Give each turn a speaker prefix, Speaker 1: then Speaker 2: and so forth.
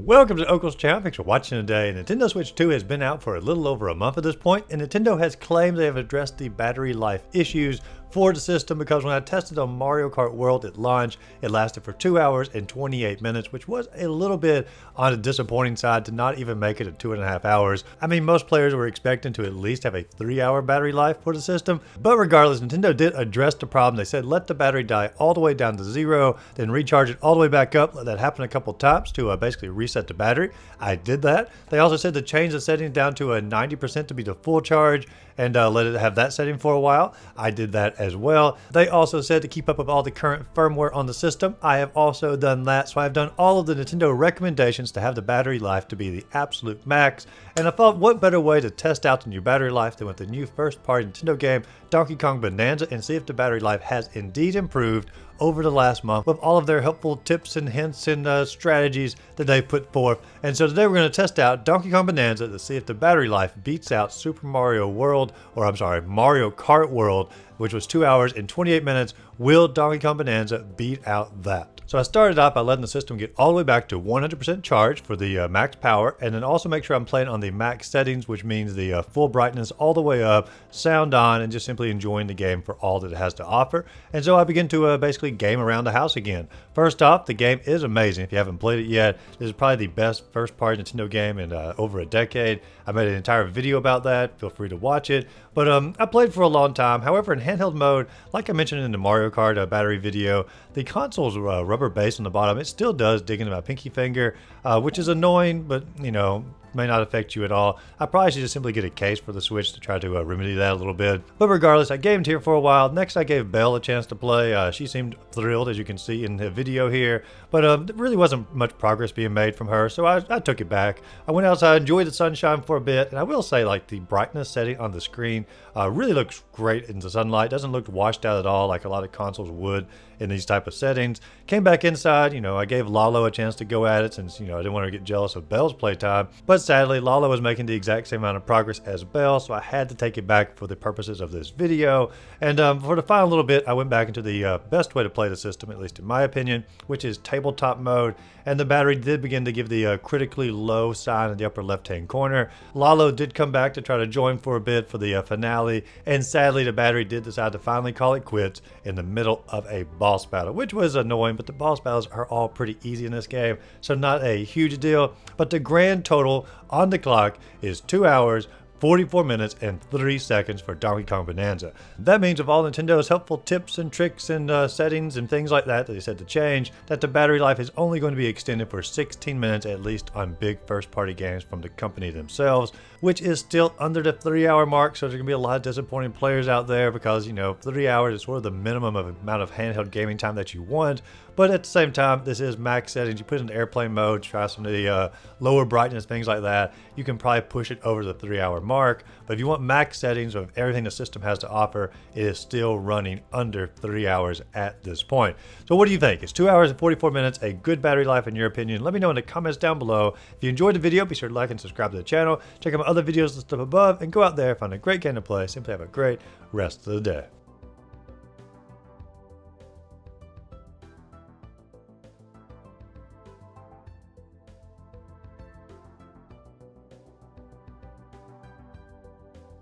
Speaker 1: Welcome to Oakle's channel. Thanks for watching today. Nintendo Switch 2 has been out for a little over a month at this point, and Nintendo has claimed they have addressed the battery life issues for the system because when I tested on Mario Kart World at launch, it lasted for 2 hours and 28 minutes, which was a little bit on the disappointing side to not even make it at 2.5 hours. I mean, most players were expecting to at least have a 3-hour battery life for the system, but regardless, Nintendo did address the problem. They said let the battery die all the way down to 0, then recharge it all the way back up. That happened a couple times to basically reset the battery. I did that. They also said to change the settings down to a 90% to be the full charge and let it have that setting for a while. I did that as well. They also said to keep up with all the current firmware on the system. I have also done that. So I've done all of the Nintendo recommendations to have the battery life to be the absolute max. And I thought, what better way to test out the new battery life than with the new first-party Nintendo game, Donkey Kong Bananza, and see if the battery life has indeed improved over the last month with all of their helpful tips and hints and strategies that they put forth. And so today we're going to test out Donkey Kong Bananza to see if the battery life beats out Super Mario World, or I'm sorry, Mario Kart World, which was 2 hours and 28 minutes. Will Donkey Kong Bananza beat out that? So I started off by letting the system get all the way back to 100% charge for the max power, and then also make sure I'm playing on the max settings, which means the full brightness all the way up, sound on, and just simply enjoying the game for all that it has to offer. And so I begin to basically game around the house again. First off, the game is amazing. If you haven't played it yet, this is probably the best first-party Nintendo game in over a decade. I made an entire video about that. Feel free to watch it. But I played for a long time. However, in handheld mode, like I mentioned in the Mario Kart battery video, the console's rubber base on the bottom, it still does dig into my pinky finger, which is annoying, but you know, may not affect you at all. I probably should just simply get a case for the Switch to try to remedy that a little bit. But regardless, I gamed here for a while. Next, I gave Belle a chance to play. She seemed thrilled, as you can see in the video here. But there really wasn't much progress being made from her, so I took it back. I went outside, enjoyed the sunshine for a bit, and I will say, like, the brightness setting on the screen really looks great in the sunlight. Doesn't look washed out at all like a lot of consoles would in these type of settings. Came back inside, you know, I gave Lalo a chance to go at it since, you know, I didn't want to get jealous of Belle's playtime. But sadly, Lalo was making the exact same amount of progress as Belle, so I had to take it back for the purposes of this video. And for the final little bit, I went back into the best way to play the system, at least in my opinion, which is tabletop mode. And the battery did begin to give the critically low sign in the upper left-hand corner. Lalo did come back to try to join for a bit for the finale, and sadly, the battery did decide to finally call it quits in the middle of a boss battle, which was annoying, but the boss battles are all pretty easy in this game, so not a huge deal. But the grand total on the clock is 2 hours, 44 minutes and 3 seconds for Donkey Kong Bananza. That means of all Nintendo's helpful tips and tricks and settings and things like that they said to change, that the battery life is only going to be extended for 16 minutes at least on big first-party games from the company themselves, which is still under the 3-hour mark. So there's going to be a lot of disappointing players out there because, you know, 3 hours is sort of the minimum of amount of handheld gaming time that you want. But at the same time, this is max settings. You put it in airplane mode, try some of the lower brightness, things like that. You can probably push it over the 3-hour mark. But if you want max settings of everything the system has to offer, it is still running under 3 hours at this point. So what do you think? Is 2 hours and 44 minutes a good battery life in your opinion? Let me know in the comments down below. If you enjoyed the video, be sure to like and subscribe to the channel. Check out my other videos listed up above, and go out there, find a great game to play. Simply have a great rest of the day.